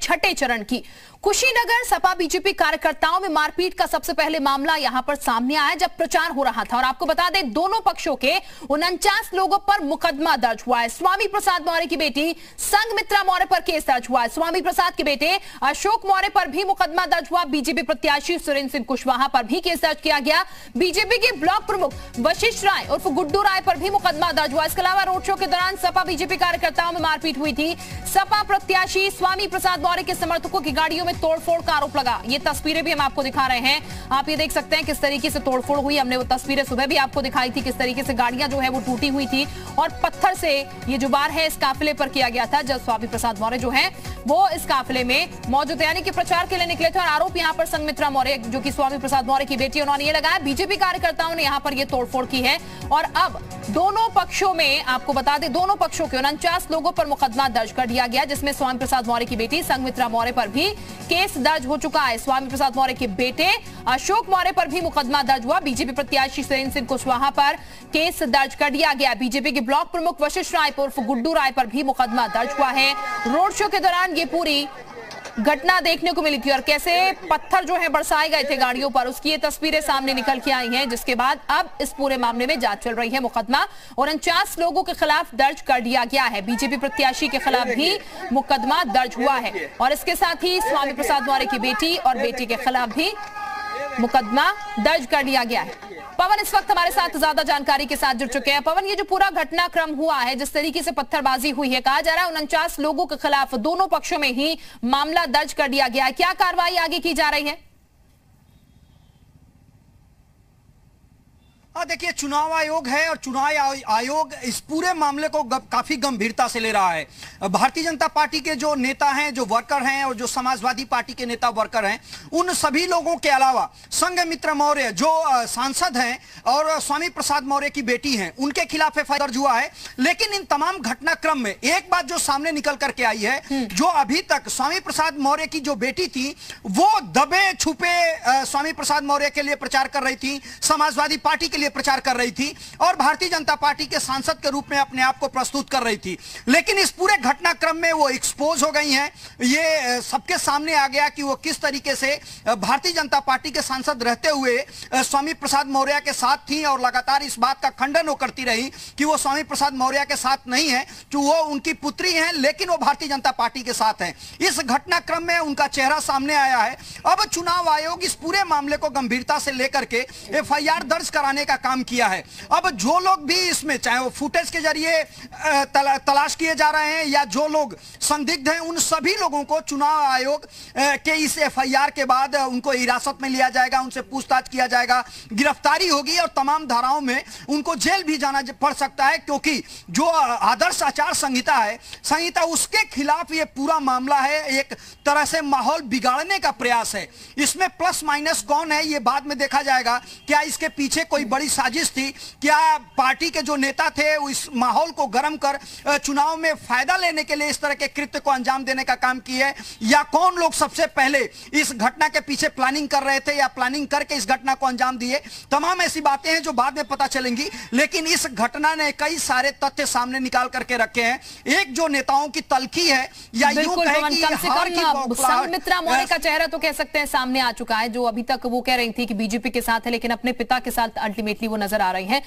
छठे चरण की। कुशीनगर सपा बीजेपी कार्यकर्ताओं में मारपीट का सबसे पहले मामला यहां पर सामने आया जब प्रचार हो रहा था। और आपको बता दें, दोनों पक्षों के 49 लोगों पर मुकदमा दर्ज हुआ है। स्वामी प्रसाद मौर्य की बेटी संघमित्रा मौर्य पर केस दर्ज हुआ है। स्वामी प्रसाद के बेटे अशोक मौर्य पर भी मुकदमा दर्ज हुआ। बीजेपी प्रत्याशी सुरेंद्र सिंह कुशवाहा पर भी केस दर्ज किया गया। बीजेपी के ब्लॉक प्रमुख वशिष्ठ राय उर्फ गुड्डू राय पर भी मुकदमा दर्ज हुआ। इसके अलावा रोड शो के दौरान सपा बीजेपी कार्यकर्ताओं में मारपीट हुई थी। सपा प्रत्याशी स्वामी प्रसाद मौर्य के समर्थकों की गाड़ियों में तोड़फोड़ का आरोप लगा। ये तस्वीरें भी हम आपको दिखा रहे हैं। आप ये देख सकते हैं किस तरीके से तोड़फोड़ हुई। हमने वो तस्वीरें सुबह भी आपको दिखाई थी, किस तरीके से गाड़ियां जो है वो टूटी हुई थी और पत्थर से ये जो वार है इस काफिले पर किया गया था। जब स्वामी प्रसाद मौर्य जो है वो इस काफिले में मौजूद यानी कि प्रचार के लिए निकले थे। और आरोप यहां पर संघमित्रा मौर्य जो कि स्वामी प्रसाद मौर्य की बेटी, उन्होंने ये लगाया बीजेपी कार्यकर्ताओं ने यहां पर ये तोड़फोड़ की है। और अब दोनों पक्षों में आपको बता दें, दोनों पक्षों के 49 लोगों पर मुकदमा दर्ज कर दिया गया, जिसमें स्वामी प्रसाद मौर्य की बेटी संघमित्रा मौर्य पर भी केस दर्ज हो चुका है। स्वामी प्रसाद मौर्य के बेटे अशोक मौर्य पर भी मुकदमा दर्ज हुआ। बीजेपी प्रत्याशी सुरेंद्र सिंह कुशवाहा पर केस दर्ज कर दिया गया। बीजेपी के ब्लॉक प्रमुख वशिष्ठ राय उर्फ गुड्डू राय पर भी मुकदमा दर्ज हुआ है। रोड शो के दौरान ये पूरी घटना देखने को मिली थी और कैसे पत्थर जो है बरसाए गए थे गाड़ियों पर, उसकी ये तस्वीरें सामने निकल के आई हैं। जिसके बाद अब इस पूरे मामले में जांच चल रही है। मुकदमा 49 लोगों के खिलाफ दर्ज कर दिया गया है। बीजेपी प्रत्याशी के खिलाफ भी मुकदमा दर्ज हुआ है और इसके साथ ही स्वामी प्रसाद मौर्य की बेटी और बेटे के खिलाफ भी मुकदमा दर्ज कर लिया गया है। पवन इस वक्त हमारे साथ ज्यादा जानकारी के साथ जुड़ चुके हैं। पवन, ये जो पूरा घटनाक्रम हुआ है, जिस तरीके से पत्थरबाजी हुई है, कहा जा रहा है 49 लोगों के खिलाफ दोनों पक्षों में ही मामला दर्ज कर दिया गया है। क्या कार्रवाई आगे की जा रही है? देखिए, चुनाव आयोग है और चुनाव आयोग इस पूरे मामले को काफी गंभीरता से ले रहा है। भारतीय जनता पार्टी के जो नेता हैं, जो वर्कर हैं और जो समाजवादी पार्टी के नेता वर्कर हैं, उन सभी लोगों के अलावा संघमित्रा मौर्य जो सांसद हैं और स्वामी प्रसाद मौर्य की बेटी हैं, उनके खिलाफ एफआईआर दर्ज हुआ है। लेकिन इन तमाम घटनाक्रम में एक बात जो सामने निकल करके आई है, जो अभी तक स्वामी प्रसाद मौर्य की जो बेटी थी वो दबे छुपे स्वामी प्रसाद मौर्य के लिए प्रचार कर रही थी, समाजवादी पार्टी के लिए प्रचार कर रही थी और भारतीय जनता पार्टी के सांसद के रूप में अपने आप को प्रस्तुत कर रही थी। लेकिन इस पूरे घटनाक्रम में वो एक्सपोज हो गई हैं। ये सबके सामने आ गया कि वो किस तरीके से भारतीय जनता पार्टी के सांसद रहते हुए स्वामी प्रसाद मौर्य के साथ थी और लगातार इस बात का खंडन वो करती रही कि वो स्वामी प्रसाद मौर्य के साथ नहीं है, कि वो उनकी पुत्री हैं लेकिन वो भारतीय जनता पार्टी के साथ हैं। इस घटनाक्रम में उनका चेहरा सामने आया है। अब चुनाव आयोग इस पूरे मामले को गंभीरता से लेकर के एफआईआर दर्ज कराने का काम किया है। अब जो लोग भी इसमें, चाहे वो फुटेज के जरिए तलाश किए जा रहे हैं या जो लोग संदिग्ध हैं, उन सभी लोगों को चुनाव आयोग के इस एफआईआर के बाद उनको हिरासत में लिया जाएगा, उनसे पूछताछ किया जाएगा, गिरफ्तारी होगी और तमाम धाराओं में उनको जेल भी जाना पड़ सकता है। क्योंकि जो आदर्श आचार संहिता उसके खिलाफ ये पूरा मामला है, एक तरह से माहौल बिगाड़ने का प्रयास है। इसमें प्लस माइनस कौन है ये बाद में देखा जाएगा। क्या इसके पीछे कोई बड़ी साजिश थी? क्या पार्टी के जो नेता थे वो इस माहौल को गर्म कर चुनाव में फायदा लेने के लिए इस तरह के कृत्य को अंजाम देने का काम किए, या कौन लोग सबसे पहले इस घटना के पीछे प्लानिंग कर रहे थे या प्लानिंग करके इस घटना को अंजाम दिए? तमाम ऐसी बातें हैं जो बाद में पता चलेंगी। लेकिन इस घटना ने कई सारे तथ्य सामने निकाल करके रखे हैं। एक जो नेताओं की तल्खी है या यूं कहें कि संघमित्रा मौर्य का चेहरा तो कह सकते हैं सामने आ चुका है, जो अभी तक वो कह रही थी कि बीजेपी के साथ है लेकिन अपने पिता के साथ अल्टीमेटली वो नजर आ रही हैं।